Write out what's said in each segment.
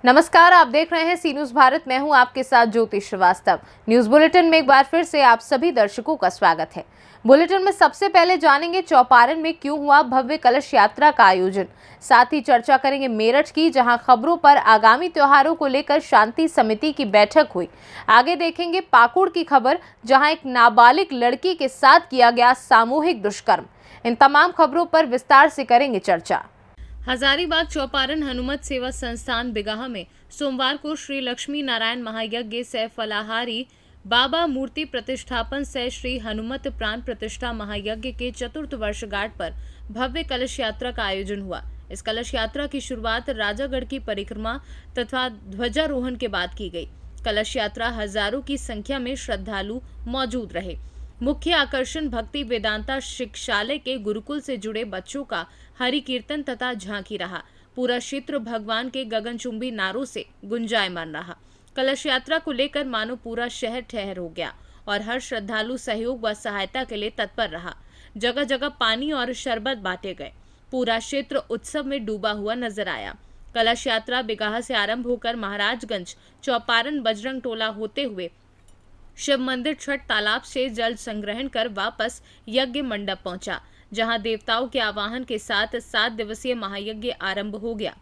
नमस्कार, आप देख रहे हैं सी न्यूज भारत। मैं हूं आपके साथ ज्योति श्रीवास्तव। न्यूज बुलेटिन में एक बार फिर से आप सभी दर्शकों का स्वागत है। बुलेटिन में सबसे पहले जानेंगे चौपारण में क्यों हुआ भव्य कलश यात्रा का आयोजन। साथ ही चर्चा करेंगे मेरठ की, जहां खबरों पर आगामी त्योहारों को लेकर शांति समिति की बैठक हुई। आगे देखेंगे पाकुड़ की खबर, जहां एक नाबालिग लड़की के साथ किया गया सामूहिक दुष्कर्म। इन तमाम खबरों पर विस्तार से करेंगे चर्चा। हजारीबाग चौपारण हनुमत सेवा संस्थान बिगाह में सोमवार को श्री लक्ष्मी नारायण महायज्ञ सह फलाहारी बाबा मूर्ति प्रतिष्ठापन सह श्री हनुमत प्राण प्रतिष्ठा महायज्ञ के चतुर्थ वर्षगांठ पर भव्य कलश यात्रा का आयोजन हुआ। इस कलश यात्रा की शुरुआत राजागढ़ की परिक्रमा तथा ध्वजारोहण के बाद की गई। कलश यात्रा हजारों की संख्या में श्रद्धालु मौजूद रहे। मुख्य आकर्षण भक्ति वेदांता शिक्षालय के गुरुकुल से जुड़े बच्चों का हरि कीर्तन तथा झांकी रहा। पूरा क्षेत्र भगवान के गगनचुंबी नारों से गुंजायमान रहा। कलश यात्रा को लेकर मानो पूरा शहर ठहर हो गया और हर श्रद्धालु सहयोग व सहायता के लिए तत्पर रहा। जगह जगह पानी और शरबत बांटे गए। पूरा क्षेत्र उत्सव में डूबा हुआ नजर आया। कलश यात्रा बिगाह से आरंभ होकर महाराजगंज चौपारण बजरंग टोला होते हुए शिव मंदिर छठ तालाब से जल संग्रहण कर वापस यज्ञ मंडप पहुंचा, जहां देवताओं के आवाहन के साथ 7 दिवसीय महायज्ञ आरंभ हो गया।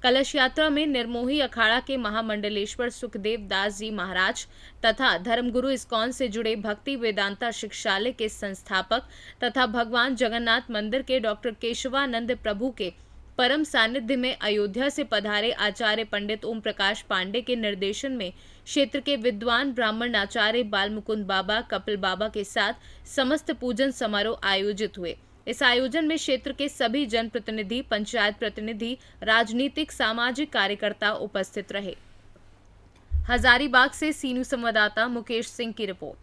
कलश यात्रा में निर्मोही अखाड़ा के महामंडलेश्वर सुखदेव दास जी महाराज तथा धर्मगुरु इस्कॉन से जुड़े भक्ति वेदांता शिक्षालय के संस्थापक तथा भगवान जगन्नाथ मंदिर के डॉक्टर केशवानंद प्रभु के परम सानिध्य में अयोध्या से पधारे आचार्य पंडित ओम प्रकाश पांडे के निर्देशन में क्षेत्र के विद्वान ब्राह्मण आचार्य बाल मुकुंद बाबा कपिल बाबा के साथ समस्त पूजन समारोह आयोजित हुए। इस आयोजन में क्षेत्र के सभी जनप्रतिनिधि, पंचायत प्रतिनिधि, राजनीतिक सामाजिक कार्यकर्ता उपस्थित रहे। हजारीबाग से सी न्यूज संवाददाता मुकेश सिंह की रिपोर्ट।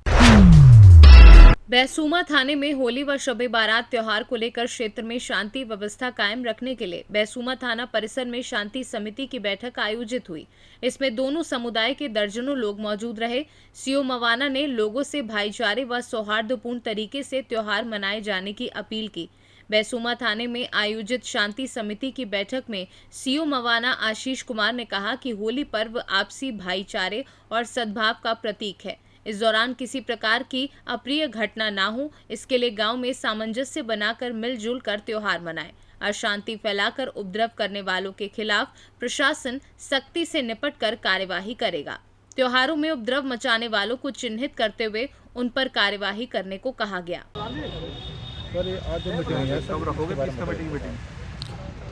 बैसूमा थाने में होली व शबे बारात त्योहार को लेकर क्षेत्र में शांति व्यवस्था कायम रखने के लिए बैसूमा थाना परिसर में शांति समिति की बैठक आयोजित हुई। इसमें दोनों समुदाय के दर्जनों लोग मौजूद रहे। सीओ मवाना ने लोगों से भाईचारे व सौहार्दपूर्ण तरीके से त्योहार मनाए जाने की अपील की। बैसूमा थाने में आयोजित शांति समिति की बैठक में सीओ मवाना आशीष कुमार ने कहा कि होली पर्व आपसी भाईचारे और सद्भाव का प्रतीक है। इस दौरान किसी प्रकार की अप्रिय घटना ना हो, इसके लिए गांव में सामंजस्य बनाकर मिलजुल कर त्योहार मनाएं। अशांति फैलाकर उपद्रव करने वालों के खिलाफ प्रशासन सख्ती से निपट कर कार्यवाही करेगा। त्योहारों में उपद्रव मचाने वालों को चिन्हित करते हुए उन पर कार्यवाही करने को कहा गया।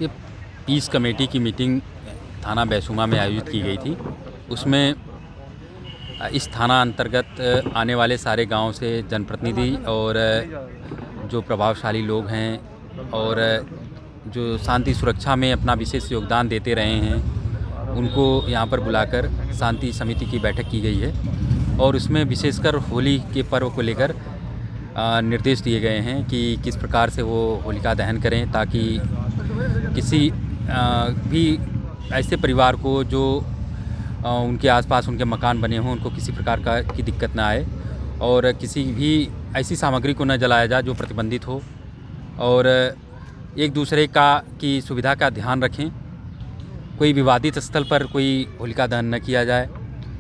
ये पीस कमेटी की मीटिंग थाना बैसूमा में आयोजित की गई थी। उसमें इस थाना अंतर्गत आने वाले सारे गांव से जनप्रतिनिधि और जो प्रभावशाली लोग हैं और जो शांति सुरक्षा में अपना विशेष योगदान देते रहे हैं, उनको यहां पर बुलाकर शांति समिति की बैठक की गई है और उसमें विशेषकर होली के पर्व को लेकर निर्देश दिए गए हैं कि किस प्रकार से वो होलिका दहन करें, ताकि किसी भी ऐसे परिवार को जो उनके आसपास उनके मकान बने हों, उनको किसी प्रकार की दिक्कत ना आए और किसी भी ऐसी सामग्री को न जलाया जाए जो प्रतिबंधित हो और एक दूसरे की सुविधा का ध्यान रखें। कोई विवादित स्थल पर कोई होलिका दहन न किया जाए।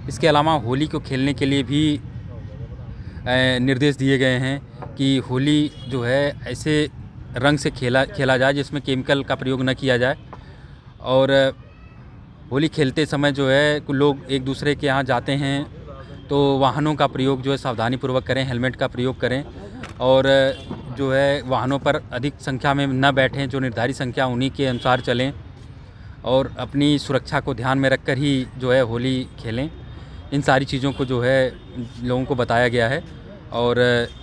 इसके अलावा होली को खेलने के लिए भी निर्देश दिए गए हैं कि होली जो है ऐसे रंग से खेला जाए जिसमें केमिकल का प्रयोग न किया जाए और होली खेलते समय जो है लोग एक दूसरे के यहाँ जाते हैं तो वाहनों का प्रयोग जो है सावधानीपूर्वक करें, हेलमेट का प्रयोग करें और जो है वाहनों पर अधिक संख्या में न बैठें, जो निर्धारित संख्या उन्हीं के अनुसार चलें और अपनी सुरक्षा को ध्यान में रखकर ही जो है होली खेलें। इन सारी चीज़ों को जो है लोगों को बताया गया है और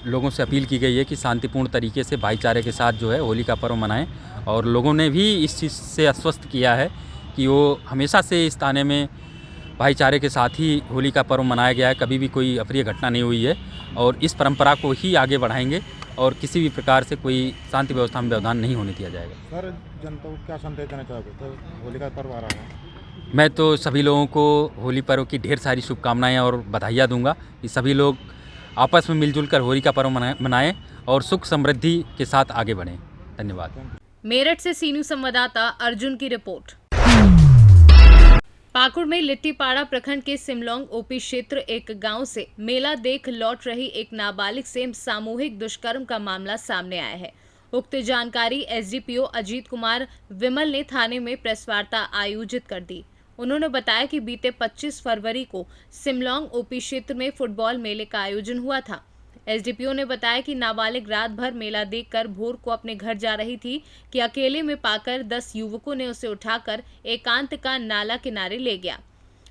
लोगों से अपील की गई है कि शांतिपूर्ण तरीके से भाईचारे के साथ जो है होली का पर्व मनाएं और लोगों ने भी इस चीज़ से आश्वस्त किया है कि वो हमेशा से इस थाने में भाईचारे के साथ ही होली का पर्व मनाया गया है। कभी भी कोई अप्रिय घटना नहीं हुई है और इस परंपरा को ही आगे बढ़ाएंगे और किसी भी प्रकार से कोई शांति व्यवस्था में व्यवधान नहीं होने दिया जाएगा। सर, जनता को क्या संदेश देना चाहोगे? तो होली का पर्व आ रहा है। मैं तो सभी लोगों को होली पर्व की ढेर सारी शुभकामनाएं और बधाइयाँ दूंगा कि सभी लोग आपस में मिलजुल कर होली का पर्व मनाएं और सुख समृद्धि के साथ आगे बढ़ें। धन्यवाद। मेरठ से सी न्यूज संवाददाता अर्जुन की रिपोर्ट। पाकुड़ में लिट्टीपाड़ा प्रखंड के सिमलोंग ओपी क्षेत्र एक गांव से मेला देख लौट रही एक नाबालिग से सामूहिक दुष्कर्म का मामला सामने आया है। उक्त जानकारी एसडीपीओ अजीत कुमार विमल ने थाने में प्रेस वार्ता आयोजित कर दी। उन्होंने बताया कि बीते 25 फरवरी को सिमलोंग ओपी क्षेत्र में फुटबॉल मेले का आयोजन हुआ था। एसडीपीओ ने बताया कि नाबालिग रात भर मेला देखकर भोर को अपने घर जा रही थी कि अकेले में पाकर 10 युवकों ने उसे उठाकर एकांत का नाला किनारे ले गया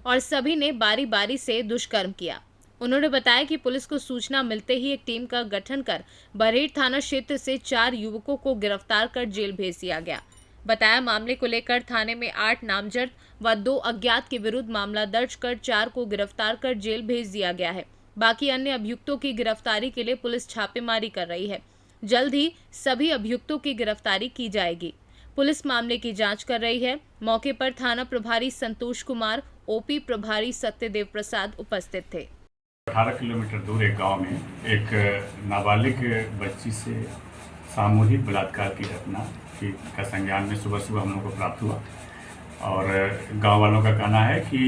और सभी ने बारी बारी से दुष्कर्म किया। उन्होंने बताया कि पुलिस को सूचना मिलते ही एक टीम का गठन कर बरहेट थाना क्षेत्र से 4 युवकों को गिरफ्तार कर जेल भेज दिया गया। बताया मामले को लेकर थाने में 8 नामजद व 2 अज्ञात के विरुद्ध मामला दर्ज कर 4 को गिरफ्तार कर जेल भेज दिया गया है। बाकी अन्य अभियुक्तों की गिरफ्तारी के लिए पुलिस छापेमारी कर रही है। जल्द ही सभी अभियुक्तों की गिरफ्तारी की जाएगी। पुलिस मामले की जांच कर रही है। मौके पर थाना प्रभारी संतोष कुमार, ओपी प्रभारी सत्यदेव प्रसाद उपस्थित थे। 18 किलोमीटर दूर एक गांव में एक नाबालिग बच्ची से सामूहिक बलात्कार की घटना का संज्ञान में सुबह सुबह हम लोग को प्राप्त हुआ और गांव वालों का कहना है कि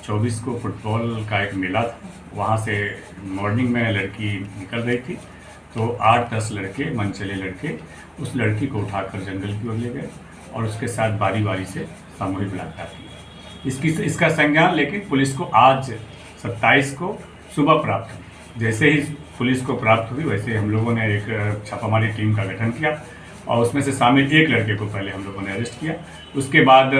24 को फुटबॉल का एक मेला था। वहां से मॉर्निंग में लड़की निकल रही थी तो 8-10 लड़के, मनचले लड़के उस लड़की को उठाकर जंगल की ओर ले गए और उसके साथ बारी बारी से सामूहिक बलात्कार किया। इसका संज्ञान लेकिन पुलिस को आज 27 को सुबह प्राप्त हुई। जैसे ही पुलिस को प्राप्त हुई वैसे हम लोगों ने एक छापामारी टीम का गठन किया और उसमें से शामिल एक लड़के को पहले हम लोगों ने अरेस्ट किया। उसके बाद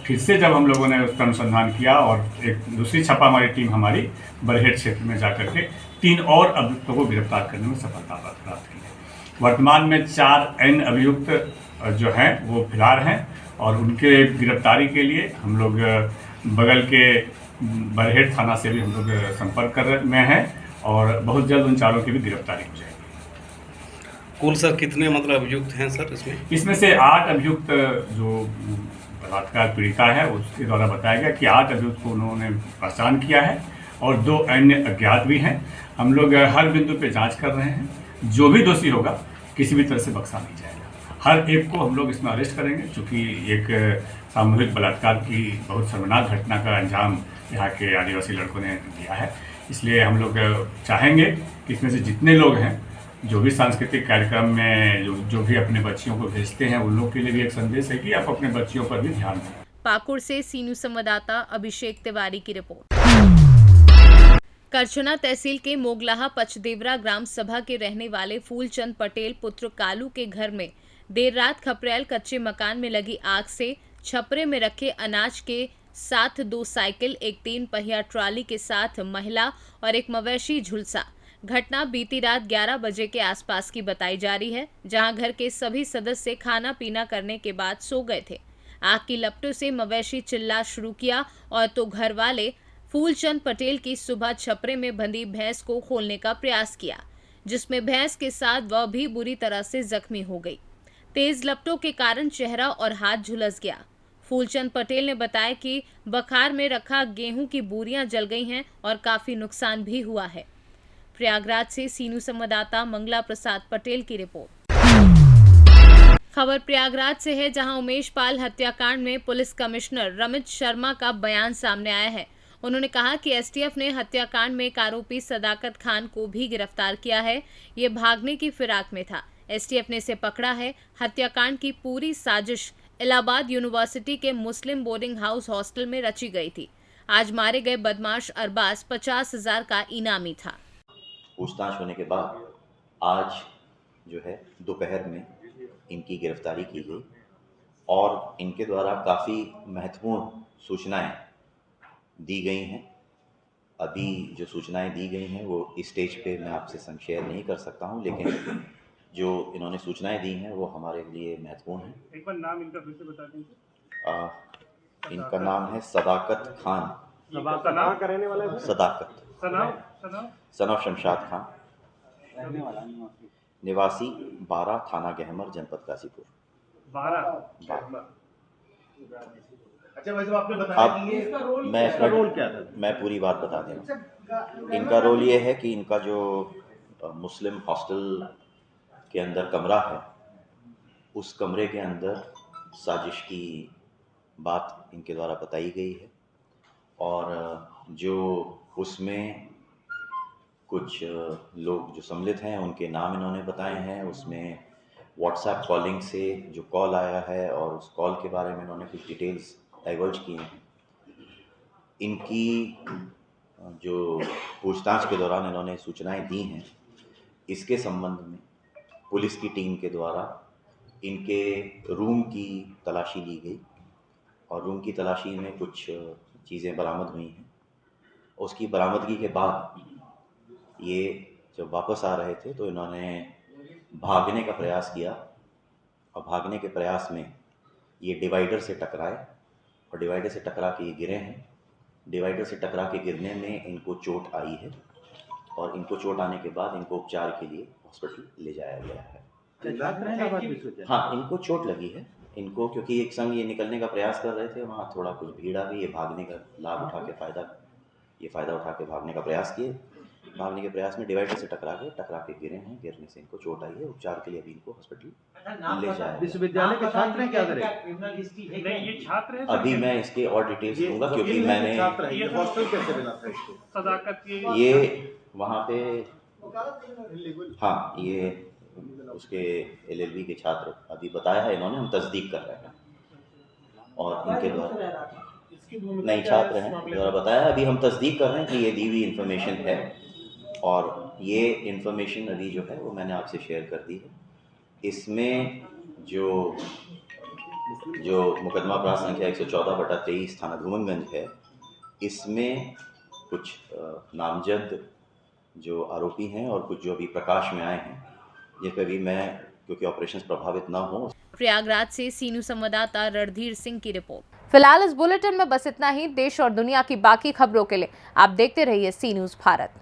फिर से जब हम लोगों ने उसका अनुसंधान किया और एक दूसरी छापामारी टीम हमारी बरहेट क्षेत्र में जाकर के 3 और अभियुक्तों को गिरफ्तार करने में सफलता प्राप्त की है। वर्तमान में 4 अन्य अभियुक्त जो हैं वो फरार हैं और उनके गिरफ्तारी के लिए हम लोग बगल के बरहेट थाना से भी हम लोग संपर्क में हैं और बहुत जल्द उन 4 की भी गिरफ्तारी हो जाएगी। कुल सर कितने मतलब अभियुक्त हैं सर इसमें? इसमें से 8 अभियुक्त जो बलात्कार पीड़िता है उसके द्वारा बताया गया कि 8 अभियुक्त को उन्होंने पहचान किया है और 2 अन्य अज्ञात भी हैं। हम लोग हर बिंदु पे जांच कर रहे हैं। जो भी दोषी होगा किसी भी तरह से बख्शा नहीं जाएगा। हर एक को हम लोग इसमें अरेस्ट करेंगे क्योंकि एक सामूहिक बलात्कार की बहुत शर्मनाक घटना का अंजाम यहाँ के आदिवासी लड़कों ने दिया है। इसलिए हम लोग चाहेंगे कि इसमें से जितने लोग हैं जो भी सांस्कृतिक कार्यक्रम में जो भी अपने बच्चियों को भेजते हैं उन लोग के लिए भी एक संदेश है कि आप अपने बच्चियों पर भी ध्यान दें। पाकुड़ से सीनू संवाददाता अभिषेक तिवारी की रिपोर्ट। करछना तहसील के मोगलाहा पचदेवरा ग्राम सभा के रहने वाले फूलचंद पटेल पुत्र कालू के घर में देर रात खपरेल कच्चे मकान में लगी आग से छपरे में रखे अनाज के साथ 2 साइकिल, एक 3 पहिया ट्रॉली के साथ महिला और एक मवेशी झुलसा। घटना बीती रात 11 बजे के आसपास की बताई जा रही है, जहां घर के सभी सदस्य खाना पीना करने के बाद सो गए थे। आग की लपटों से मवेशी चिल्ला शुरू किया और तो घर वाले फूलचंद पटेल की सुबह छपरे में बंधी भैंस को खोलने का प्रयास किया, जिसमें भैंस के साथ वह भी बुरी तरह से जख्मी हो गई। तेज लपटों के कारण चेहरा और हाथ झुलस गया। फूलचंद पटेल ने बताया कि बखार में रखा गेहूं की बोरियां जल गई हैं और काफी नुकसान भी हुआ है। प्रयागराज से सीनू संवाददाता मंगला प्रसाद पटेल की रिपोर्ट। खबर प्रयागराज से है, जहां उमेश पाल हत्याकांड में पुलिस कमिश्नर रमित शर्मा का बयान सामने आया है। उन्होंने कहा कि एसटीएफ ने हत्याकांड में एक आरोपी सदाकत खान को भी गिरफ्तार किया है। ये भागने की फिराक में था। एसटीएफ ने इसे पकड़ा है। हत्याकांड की पूरी साजिश इलाहाबाद यूनिवर्सिटी के मुस्लिम बोर्डिंग हाउस हॉस्टल में रची गई थी। आज मारे गए बदमाश अरबाज 50,000 का इनामी था। पूछताछ होने के बाद आज जो है दोपहर में इनकी गिरफ्तारी की गई और इनके द्वारा काफ़ी महत्वपूर्ण सूचनाएं दी गई हैं। अभी जो सूचनाएं दी गई हैं वो इस स्टेज पे मैं आपसे संग शेयर नहीं कर सकता हूं, लेकिन जो इन्होंने सूचनाएं दी हैं वो हमारे लिए महत्वपूर्ण हैं। एक बार नाम इनका फिर से बता दीजिए। इनका नाम है सदाकत खान। कहाँ का रहने वाला है? सदाकत सन ऑफ शमशाद खान, निवासी 12 थाना गहमर, जनपद गाजीपुर। 12। अच्छा, वैसे आपने बताया कि इसका रोल क्या था? मैं पूरी बात बता दे रहा हूँ। इनका रोल ये है कि इनका जो मुस्लिम हॉस्टल के अंदर कमरा है, उस कमरे के अंदर साजिश की बात इनके द्वारा बताई गई है और जो उसमें कुछ लोग जो सम्मिलित हैं उनके नाम इन्होंने बताए हैं। उसमें व्हाट्सएप कॉलिंग से जो कॉल आया है और उस कॉल के बारे में इन्होंने कुछ डिटेल्स डाइवर्ज किए हैं। इनकी जो पूछताछ के दौरान इन्होंने सूचनाएं दी हैं, इसके संबंध में पुलिस की टीम के द्वारा इनके रूम की तलाशी ली गई और रूम की तलाशी में कुछ चीज़ें बरामद हुई हैं। उसकी बरामदगी के बाद ये जब वापस आ रहे थे तो इन्होंने भागने का प्रयास किया और भागने के प्रयास में ये डिवाइडर से टकराए और डिवाइडर से टकरा के ये गिरे हैं। डिवाइडर से टकरा के गिरने में इनको चोट आई है और इनको चोट आने के बाद इनको उपचार के लिए हॉस्पिटल ले जाया गया है। हाँ, इनको चोट लगी है। इनको क्योंकि एक संग ये निकलने का प्रयास कर रहे थे, वहाँ थोड़ा कुछ भीड़ आ गई, ये भागने का लाभ उठा के फ़ायदा उठा के भागने का प्रयास किए। भागने के प्रयास में डिवाइडर से टकरा के गिरे हैं। गिरने से इनको चोट आई है। उपचार के लिए अभी इनको हॉस्पिटल ले जाया। विश्वविद्यालय के छात्र हैं क्या करें? नहीं, ये छात्र है। अभी मैं इसके और डिटेल्स दूंगा क्योंकि मैंने हॉस्टल कैसे मिला था इसको? सदाकत ये वहाँ पे, हाँ, ये उसके LLB के छात्र अभी बताया है इन्होंने, हम तस्दीक कर रहे हैं और इनके द्वारा नहीं छात्र हैं द्वारा बताया है। अभी हम तस्दीक कर रहे हैं कि ये दी हुई इन्फॉर्मेशन है और ये इन्फॉर्मेशन अभी जो है वो मैंने आपसे शेयर कर दी है। इसमें जो मुकदमा अपराध संख्या 114/23 थाना धूमनगंज है, इसमें कुछ नामजद जो आरोपी हैं और कुछ जो अभी प्रकाश में आए हैं, जिन पर भी मैं क्योंकि ऑपरेशंस प्रभावित ना हो। प्रयागराज से सीनू संवाददाता रणधीर सिंह की रिपोर्ट। फिलहाल इस बुलेटिन में बस इतना ही। देश और दुनिया की बाकी खबरों के लिए आप देखते रहिए सी न्यूज़ भारत।